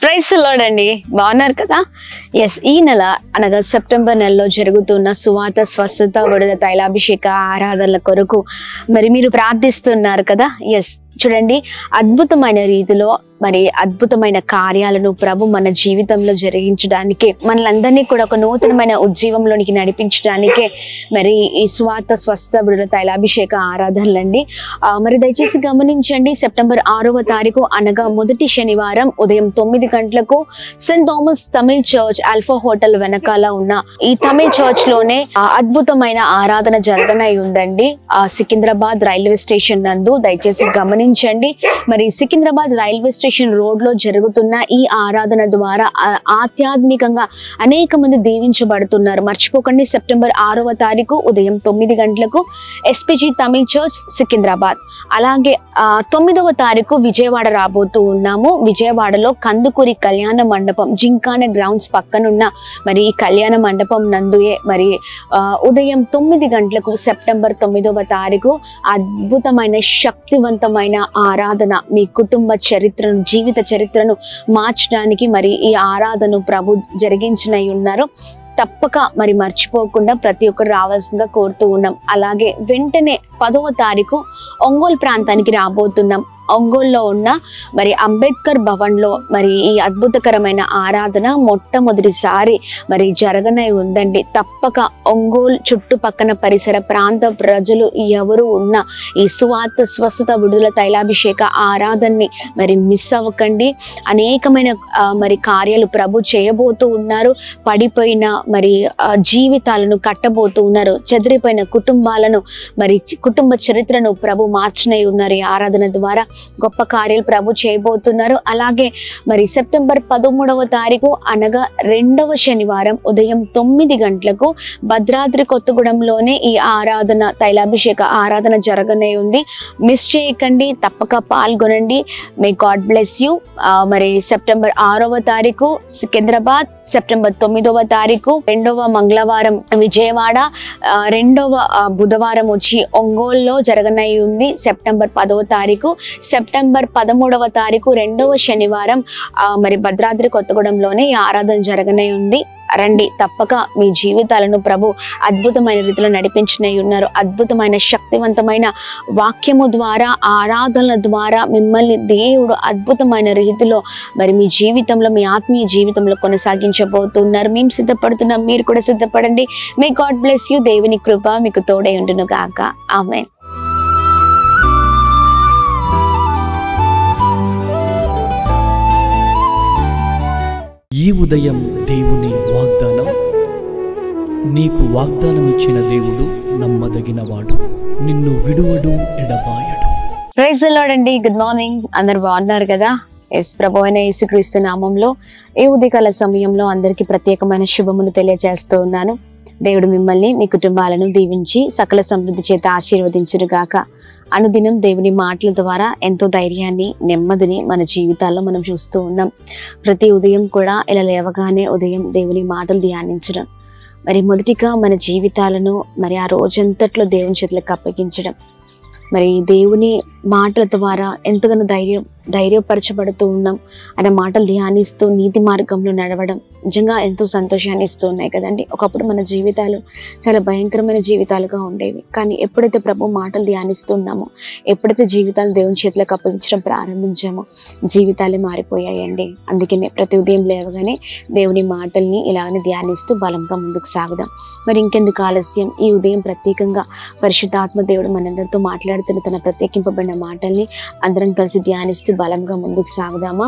Praise the lord అండి. బాగున్నారు కదా? ఎస్, ఈ నెల అనగా సెప్టెంబర్ నెలలో జరుగుతున్న సువార్త స్వస్థత విడుదల తైలాభిషేక ఆరాధనల కొరకు మరి మీరు ప్రార్థిస్తున్నారు కదా? ఎస్, చూడండి, అద్భుతమైన రీతిలో మరి అద్భుతమైన కార్యాలను ప్రభు మన జీవితంలో జరిగించడానికి, మనలందరినీ కూడా ఒక నూతనమైన ఉజ్జీవంలోనికి నడిపించడానికే మరి ఈ సువార్త స్వస్థ విడుదల తైలాభిషేక ఆరాధనలండి. మరి దయచేసి గమనించండి, సెప్టెంబర్ 6వ తారీఖు అనగా మొదటి శనివారం ఉదయం 9 గంటలకు Saint Thomas Tamil church Alpha Hotel వెనకాల ఉన్న ఈ తమిళ్ చర్చ్ లోనే అద్భుతమైన ఆరాధన జరగనై ఉందండి. సికింద్రాబాద్ రైల్వే స్టేషన్ నందు. దయచేసి గమనించండి, మరి సికింద్రాబాద్ రైల్వే స్టేషన్ రోడ్ లో జరుగుతున్న ఈ ఆరాధన ద్వారా ఆధ్యాత్మికంగా అనేక మంది దీవించబడుతున్నారు. మర్చిపోకండి, సెప్టెంబర్ 6వ తారీఖు ఉదయం 9 గంటలకు ఎస్పీజీ తమిళ్ చర్చ్ సికింద్రాబాద్. అలాగే 9వ తారీఖు విజయవాడ రాబోతూ ఉన్నాము. విజయవాడలో కందుకూరి కళ్యాణ మండపం జింకాన గ్రౌండ్స్ పక్కనున్న మరి ఈ కళ్యాణ మండపం నందుయే మరి ఉదయం 9 గంటలకు సెప్టెంబర్ 9వ తారీఖు అద్భుతమైన శక్తివంతమైన ఆరాధన మీ కుటుంబ చరిత్రను, జీవిత చరిత్రను మార్చడానికి మరి ఈ ఆరాధన ప్రభు జరిగించినై ఉన్నారు. తప్పక మరి మర్చిపోకుండా ప్రతి ఒక్కరు రావాల్సిందిగా కోరుతూ ఉన్నాం. అలాగే వెంటనే 10వ తారీఖు ఒంగోలు ప్రాంతానికి రాబోతున్నాం. ఒంగోలులో ఉన్న మరి అంబేద్కర్ భవన్ లో మరి ఈ అద్భుతకరమైన ఆరాధన మొట్టమొదటిసారి మరి జరగనై ఉందండి. తప్పక ఒంగోలు చుట్టుపక్కన పరిసర ప్రాంత ప్రజలు ఎవరు ఉన్న ఈ సువార్త స్వస్థత విడుదల తైలాభిషేక ఆరాధనని మరి మిస్ అవ్వకండి. అనేకమైన మరి కార్యాలు ప్రభు చేయబోతూ ఉన్నారు. పడిపోయిన మరి జీవితాలను కట్టబోతూ ఉన్నారు. చెదిరిపోయిన కుటుంబాలను మరి కుటుంబ చరిత్రను ప్రభు మార్చినై ఉన్నారు. ఈ ఆరాధన ద్వారా గొప్ప కార్యాలు ప్రభు చేయబోతున్నారు. అలాగే మరి సెప్టెంబర్ 13వ తారీఖు అనగా 2వ శనివారం ఉదయం 9 గంటలకు భద్రాద్రి కొత్తగూడెంలోనే ఈ ఆరాధన తైలాభిషేక ఆరాధన జరగనే ఉంది. మిస్ చేయకండి, తప్పక పాల్గొనండి. మే గాడ్ బ్లెస్ యూ. మరి సెప్టెంబర్ 6వ తారీఖు సికింద్రాబాద్, సెప్టెంబర్ 9వ తారీఖు 2వ మంగళవారం విజయవాడ, 2వ బుధవారం వచ్చి ఒంగోలులో జరగనై ఉంది. సెప్టెంబర్ 10వ తారీఖు, సెప్టెంబర్ 13వ తారీఖు 2వ శనివారం మరి భద్రాద్రి కొత్తగూడెంలోనే ఈ ఆరాధన జరగనే ఉంది. రండి, తప్పక మీ జీవితాలను ప్రభు అద్భుతమైన రీతిలో నడిపించినై ఉన్నారు. అద్భుతమైన శక్తివంతమైన వాక్యము ద్వారా, ఆరాధనల ద్వారా మిమ్మల్ని దేవుడు అద్భుతమైన రీతిలో మరి మీ జీవితంలో, మీ ఆత్మీయ జీవితంలో కొనసాగించబోతున్నారు. మేము సిద్ధపడుతున్నాం, మీరు కూడా సిద్ధపడండి. May God bless you. దేవుని కృప మీకు తోడై ఉండును గాక. ఆమేన్. ఈ ఉదయం దేవుని వాగ్దానం. నీకు వాగ్దానం ఇచ్చిన దేవుడు నమ్మదగినవాడు, నిన్ను విడువడు, ఎడబాయడు. ప్రైజ్ ది లార్డ్ అండి. Good morning. అందరు బాగున్నారు కదా? ఎస్, ప్రభు అయిన యేసుక్రీస్తు నామంలో ఈ ఉదయకాల సమయంలో అందరికీ ప్రత్యేకమైన శుభములు తెలియజేస్తూ ఉన్నాను. దేవుడు మిమ్మల్ని, మీ కుటుంబాలను దీవించి సకల సమృద్ధి చేత ఆశీర్వదించును గాక. అనుదినం దేవుని మాటల ద్వారా ఎంతో ధైర్యాన్ని, నెమ్మదిని మన జీవితాల్లో మనం చూస్తూ ఉన్నాం. ప్రతి ఉదయం కూడా ఇలా లేవగానే ఉదయం దేవుని మాటలు ధ్యానించడం, మరి మొదటిగా మన జీవితాలను మరి ఆ రోజంతట్లో దేవుని చేతులకు అప్పగించడం, మరి దేవుని మాటల ద్వారా ఎంతగానో ధైర్యపరచబడుతూ ఉన్నాం. ఆయన మాటలు ధ్యానిస్తూ నీతి మార్గంలో నడవడం నిజంగా ఎంతో సంతోషాన్ని ఇస్తూ ఉన్నాయి కదండి. ఒకప్పుడు మన జీవితాలు చాలా భయంకరమైన జీవితాలుగా ఉండేవి, కానీ ఎప్పుడైతే ప్రభు మాటలు ధ్యానిస్తున్నామో, ఎప్పుడైతే జీవితాలు దేవుని చేతులకు అప్పగించడం ప్రారంభించామో జీవితాలే మారిపోయాయండి. అందుకనే ప్రతి ఉదయం లేవగానే దేవుని మాటల్ని ఇలాగనే ధ్యానిస్తూ బలంగా ముందుకు సాగుదాం. మరి ఇంకెందుకు ఆలస్యం, ఈ ఉదయం ప్రత్యేకంగా పరిశుద్ధాత్మ దేవుడు మనందరితో మాట్లాడుతున్న తన ప్రత్యేకింపబడిన మాటల్ని అందరం కలిసి ధ్యానిస్తూ బలంగా ముందుకు సాగుదామా?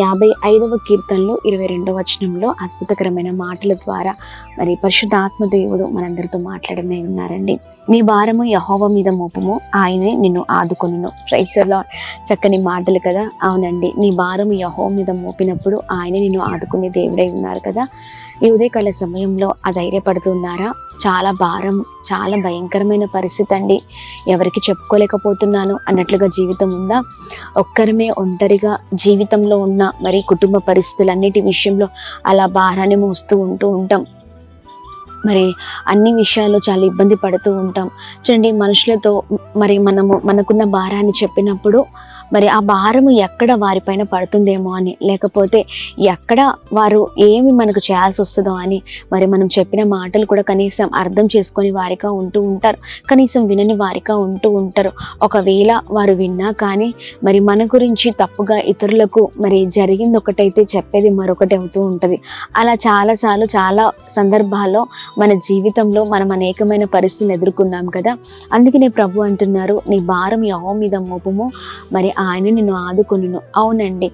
55వ కీర్తనలో 22వ వచనంలో అద్భుతకరమైన మాటల ద్వారా మరి పరిశుద్ధాత్మ దేవుడు మనందరితో మాట్లాడనే ఉన్నారండి. నీ భారము యెహోవా మీద మోపము, ఆయనే నిన్ను ఆదుకొనును. Praise the lord. చక్కని మాటలు కదా? అవునండి, నీ భారము యెహోవా మీద మోపినప్పుడు ఆయనే నిన్ను ఆదుకునే దేవుడై ఉన్నారు కదా. ఈ ఉదయకాల సమయంలో ధైర్యపడుతున్నారా? చాలా భారం, చాలా భయంకరమైన పరిస్థితి అండి, ఎవరికి చెప్పుకోలేకపోతున్నాను అన్నట్లుగా జీవితం ఉందా? ఒక్కరమే ఒంటరిగా జీవితంలో ఉన్న మరి కుటుంబ పరిస్థితులన్నిటి విషయంలో అలా భారాన్ని మోస్తూ ఉంటాం. మరి అన్ని విషయాల్లో చాలా ఇబ్బంది పడుతూ ఉంటాం. చూడండి, మనుషులతో మరి మనకున్న భారాన్ని చెప్పినప్పుడు మరి ఆ భారము ఎక్కడ వారిపైన పడుతుందేమో అని, లేకపోతే ఎక్కడ వారు ఏమి మనకు చేయాల్సి వస్తుందో అని, మరి మనం చెప్పిన మాటలు కూడా కనీసం అర్థం చేసుకొని వారిగా ఉంటూ ఉంటారు, కనీసం వినని వారిగా ఉంటూ ఉంటారు. ఒకవేళ వారు విన్నా కానీ మరి మన గురించి తప్పుగా ఇతరులకు మరి జరిగింది ఒకటైతే చెప్పేది మరొకటి అవుతూ ఉంటుంది. అలా చాలాసార్లు చాలా సందర్భాల్లో మన జీవితంలో మనం అనేకమైన పరిస్థితులు ఎదుర్కొన్నాం కదా. అందుకనే ప్రభు అంటున్నారు, నీ భారం యెహోవా మీద మోపుము, మరి ఆయన నిన్ను ఆదుకొనును. అవునండి,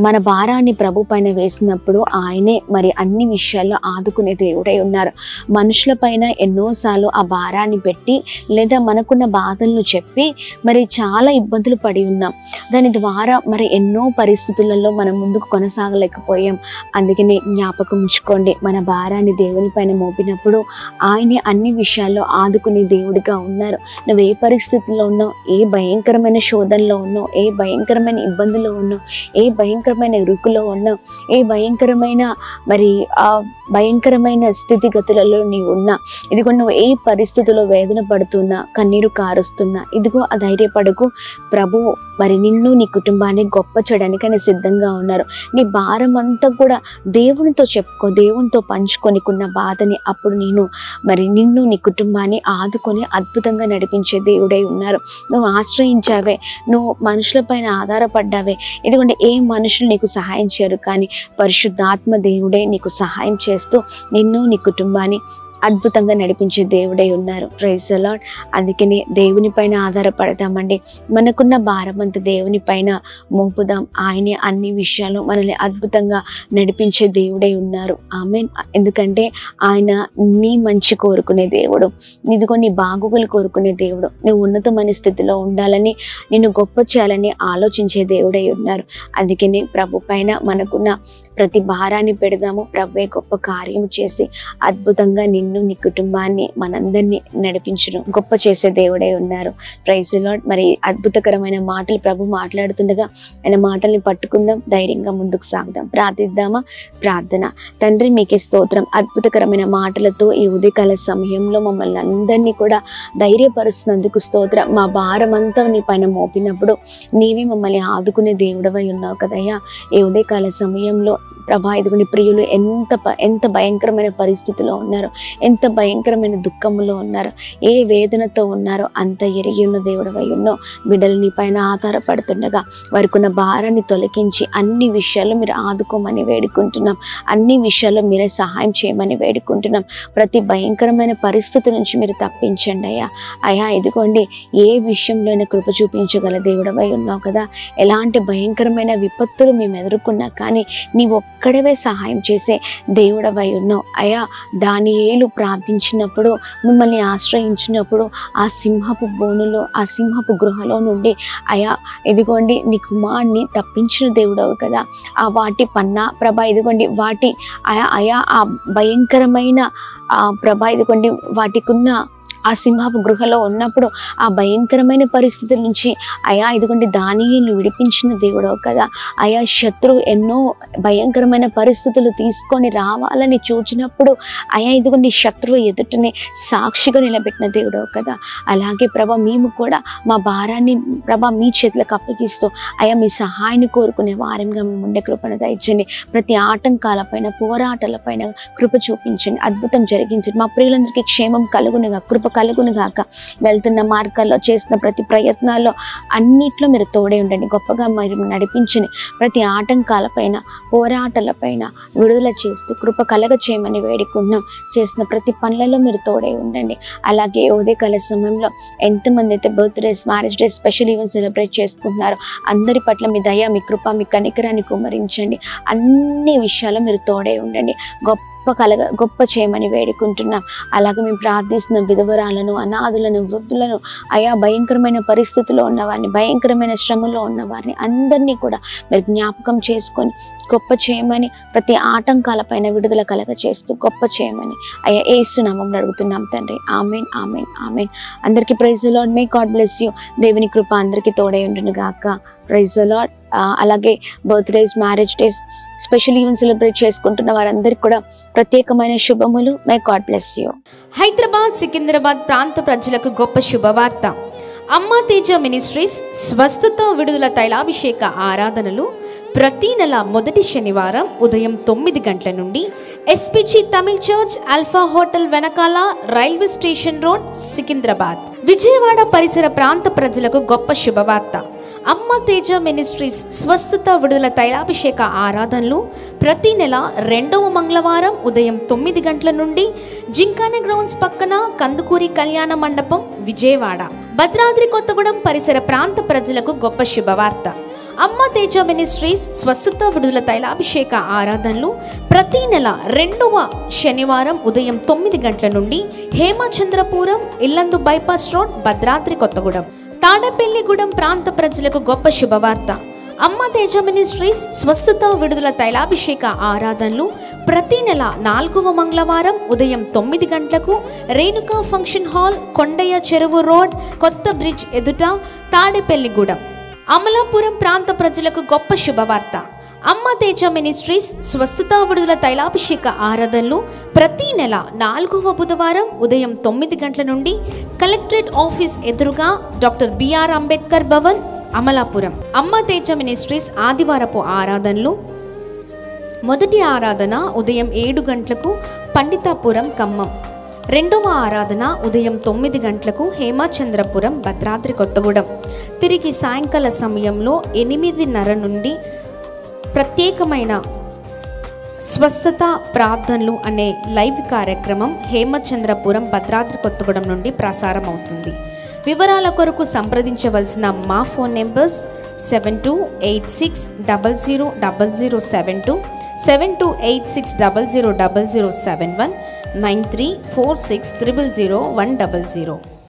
మన భారాన్ని ప్రభు పైన వేసినప్పుడు ఆయనే మరి అన్ని విషయాల్లో ఆదుకునే దేవుడై ఉన్నారు. మనుషుల పైన ఎన్నోసార్లు ఆ భారాన్ని పెట్టి లేదా మనకున్న బాధలను చెప్పి మరి చాలా ఇబ్బందులు పడి ఉన్నాం. దాని ద్వారా మరి ఎన్నో పరిస్థితులలో మనం ముందుకు కొనసాగలేకపోయాం. అందుకని జ్ఞాపకం ఉంచుకోండి, మన భారాన్ని దేవుని పైన మోపినప్పుడు ఆయనే అన్ని విషయాల్లో ఆదుకునే దేవుడిగా ఉన్నారు. నువ్వు ఏ పరిస్థితుల్లో ఉన్నావు, ఏ భయంకరమైన శోధనలో ఉన్నావు, ఏ భయంకరమైన ఇబ్బందులో ఉన్నావు, ఏ భయంకరమైన ఇరుకులో ఉన్నావు, ఏ భయంకరమైన మరి ఆ భయంకరమైన స్థితిగతులలో నీవు ఉన్నా, ఇదిగో నువ్వు ఏ పరిస్థితిలో వేదన పడుతున్నా, కన్నీరు కారుస్తున్నా, ఇదిగో ఆ ధైర్యపడకు. ప్రభు మరి నిన్ను నీ కుటుంబాన్ని గొప్ప చేయడానికి ఆయన సిద్ధంగా ఉన్నారు. నీ భారం అంతా కూడా దేవునితో చెప్పుకో, దేవునితో పంచుకొనికున్న బాధని. అప్పుడు నేను మరి నిన్ను నీ కుటుంబాన్ని ఆదుకొని అద్భుతంగా నడిపించే దేవుడై ఉన్నారు. నువ్వు ఆశ్రయించావే, నువ్వు మనుషుల పైన ఆధారపడ్డావే, ఎందుకంటే ఏ మనుషులు నీకు సహాయం చేయరు, కానీ పరిశుద్ధాత్మ దేవుడే నీకు సహాయం చేస్తూ నిన్ను నీ కుటుంబాన్ని అద్భుతంగా నడిపించే దేవుడై ఉన్నారు. Praise the Lord. అందుకనే దేవుని పైన ఆధారపడతామండి. మనకున్న భారం అంతా దేవుని పైన మోపుదాం. ఆయనే అన్ని విషయాలు మనల్ని అద్భుతంగా నడిపించే దేవుడై ఉన్నారు. ఆమేన్. ఎందుకంటే ఆయన నీ మంచి కోరుకునే దేవుడు, ఇదిగో నీ బాగోగులు కోరుకునే దేవుడు, నువ్వు ఉన్నతమైన స్థితిలో ఉండాలని, నిన్ను గొప్ప చేయాలని ఆలోచించే దేవుడై ఉన్నారు. అందుకని ప్రభు పైన మనకున్న ప్రతి భారాన్ని పెడదాము. ప్రభువే గొప్ప కార్యం చేసి అద్భుతంగా నిన్ను నీ కుటుంబాన్ని మనందరినీ నడిపించును గొప్ప చేసే దేవుడై ఉన్నారు. Praise the Lord. మరి అద్భుతకరమైన మాటలు ప్రభు మాట్లాడుతుండగా ఆయన మాటల్ని పట్టుకుందాం, ధైర్యంగా ముందుకు సాగుదాం. ప్రార్థిద్దామా? ప్రార్థన. తండ్రి, మీకే స్తోత్రం. అద్భుతకరమైన మాటలతో ఈ ఉదయకాల సమయంలో మమ్మల్ని అందరినీ కూడా ధైర్యపరుస్తున్నందుకు స్తోత్రం. మా భారం అంతా నీ పైన మోపినప్పుడు నీవే మమ్మల్ని ఆదుకునే దేవుడవై ఉన్నావు కదయ్యా. ఈ ఉదయకాల సమయంలో ప్రభా, ఇదిగోని ప్రియులు ఎంత భయంకరమైన పరిస్థితిలో ఉన్నారు, ఎంత భయంకరమైన దుఃఖంలో ఉన్నారు, ఏ వేదనతో ఉన్నారో అంత ఎరిగి ఉన్న దేవుడవై ఉన్నావు. బిడ్డలు నీ పైన ఆధారపడుతుండగా వారికున్న భారాన్ని తొలగించి అన్ని విషయాల్లో మీరు ఆదుకోమని వేడుకుంటున్నాం. అన్ని విషయాల్లో మీరే సహాయం చేయమని వేడుకుంటున్నాం. ప్రతి భయంకరమైన పరిస్థితి నుంచి మీరు తప్పించండి అయ్యా. ఇదిగోండి, ఏ విషయంలోనే కృప చూపించగల దేవుడవై ఉన్నావు కదా. ఎలాంటి భయంకరమైన విపత్తులు మేము ఎదుర్కొన్నా కానీ నీవు ఒక్కడవే సహాయం చేసే దేవుడవై ఉన్నావు అయ్యా. దానియేలు ప్రార్థించినప్పుడు, మిమ్మల్ని ఆశ్రయించినప్పుడు ఆ సింహపు బోనులో, ఆ సింహపు గృహలో నుండి అయ్యా ఇదిగోండి నీ కుమారుని తప్పించిన దేవుడవు కదా. ఆ వాటి పన్నా ప్రభా, ఇదిగోండి వాటి అయా ఆ భయంకరమైన ప్రభా, ఇదిగోండి వాటికున్న ఆ సింహపు గృహలో ఉన్నప్పుడు ఆ భయంకరమైన పరిస్థితుల నుంచి అయా ఇదిగోండి దానియేలును విడిపించిన దేవుడవు కదా. అయా శత్రువు ఎన్నో భయంకరమైన పరిస్థితులు తీసుకొని రావాలని చూచినప్పుడు అయా ఇదిగోండి శత్రువు ఎదుటనే సాక్షిగా నిలబెట్టిన దేవుడవు కదా. అలాగే ప్రభా, మేము కూడా మా భారాన్ని ప్రభా మీ చేతులకు అప్పగిస్తూ అయా మీ సహాయాన్ని కోరుకునే వారంగా మేము ఉండే కృపను దయచండి. ప్రతి ఆటంకాలపైన, పోరాటాలపైన కృప చూపించండి, అద్భుతం జరిగించండి. మా ప్రియులందరికీ క్షేమం కలుగునుగా, కృప కలుగును గాక. వెళ్తున్న మార్గాల్లో చేసిన ప్రతి ప్రయత్నాల్లో అన్నిట్లో మీరు తోడే ఉండండి, గొప్పగా మీరు నడిపించండి. ప్రతి ఆటంకాలపైన, పోరాటాలపైన విడుదల చేస్తూ కృప కలగ చేయమని వేడుకుంటున్నాం. చేసిన ప్రతి పనులలో మీరు తోడే ఉండండి. అలాగే ఉదయకాల సమయంలో ఎంతమంది అయితే birthdays, marriage days, special events celebrate చేసుకుంటున్నారో అందరి పట్ల మీ దయ, మీ కృప, మీ కనికరాన్ని కుమ్మరించండి. అన్ని విషయాల్లో మీరు తోడే ఉండండి, గొప్ప చేయమని వేడుకుంటున్నాం. అలాగే మేము ప్రార్థిస్తున్న విధవరాలను, అనాథులను, వృద్ధులను, అయా భయంకరమైన పరిస్థితుల్లో ఉన్నవారిని, భయంకరమైన శ్రమలో ఉన్నవారిని అందరినీ కూడా మీరు జ్ఞాపకం చేసుకొని గొప్ప చేయమని, ప్రతి ఆటంకాలపైన విడుదల కలగ చేస్తూ గొప్ప చేయమని అయ్యా యేసు నామములో అడుగుతున్నాం తండ్రి. ఆమేన్, ఆమేన్, ఆమేన్. అందరికీ praise the Lord. May God bless you. దేవుని కృప అందరికీ తోడై ఉండును గాక. Praise the Lord. అలాగే birthdays, marriage days, special event celebrate చేసుకుంటున్న వారందరికీ కూడా ప్రత్యేకమైన శుభములు. May God bless you. Hyderabad, Secunderabad ప్రాంత ప్రజలకు గొప్ప శుభవార్త. అమ్మ తేజ మినిస్ట్రీస్ స్వస్థత విడుదల తైలాభిషేక ఆరాధనలు ప్రతి నెల మొదటి శనివారం ఉదయం 9 గంటల నుండి SPG Tamil church Alpha Hotel వెనకాల railway station road Secunderabad. Vijayawada పరిసర ప్రాంత ప్రజలకు గొప్ప శుభవార్త. అమ్మ తేజ మినిస్ట్రీస్ స్వస్థత విడుదల తైలాభిషేక ఆరాధనలు ప్రతి నెల 2వ మంగళవారం ఉదయం 9 గంటల నుండి జింకానా గ్రౌండ్స్ పక్కన కందుకూరి కళ్యాణ మండపం, విజయవాడ. భద్రాద్రి కొత్తగూడెం పరిసర ప్రాంత ప్రజలకు గొప్ప శుభవార్త. అమ్మ తేజ మినిస్ట్రీస్ స్వస్థత విడుదల తైలాభిషేక ఆరాధనలు ప్రతి నెల 2వ శనివారం ఉదయం 9 గంటల నుండి హేమచంద్రపురం, ఇల్లందు బైపాస్ రోడ్, భద్రాద్రి కొత్తగూడెం. తాడేపల్లిగూడెం ప్రాంత ప్రజలకు గొప్ప శుభవార్త. అమ్మ తేజ మినిస్ట్రీస్ స్వస్థత విడుదల తైలాభిషేక ఆరాధనలు ప్రతి నెల 4వ మంగళవారం ఉదయం 9 గంటలకు రేణుకా ఫంక్షన్ హాల్, కొండయ్య చెరువు రోడ్, కొత్త బ్రిడ్జ్ ఎదుట, తాడేపల్లిగూడెం. అమలాపురం ప్రాంత ప్రజలకు గొప్ప శుభవార్త. అమ్మ తేజ మినిస్ట్రీస్ స్వస్థత విడుదల తైలాభిషేక ఆరాధనలు ప్రతి నెల 4వ బుధవారం ఉదయం 9 గంటల నుండి కలెక్టరేట్ ఆఫీస్ ఎదురుగా డాక్టర్ బిఆర్ అంబేద్కర్ భవన్, అమలాపురం. అమ్మ తేజ మినిస్ట్రీస్ ఆదివారపు ఆరాధనలు మొదటి ఆరాధన ఉదయం 7 గంటలకు పండితాపురం, ఖమ్మం. 2వ ఆరాధన ఉదయం 9 గంటలకు హేమచంద్రపురం, భద్రాద్రి కొత్తగూడెం. తిరిగి సాయంకాల సమయంలో 8:30 నుండి ప్రత్యేకమైన స్వస్థత ప్రార్థనలు అనే లైవ్ కార్యక్రమం హేమచంద్రపురం, భద్రాద్రి కొత్తగూడెం నుండి ప్రసారం అవుతుంది. వివరాల కొరకు సంప్రదించవలసిన మా ఫోన్ నెంబర్స్ 7286000072, 7286000071, 9346000100.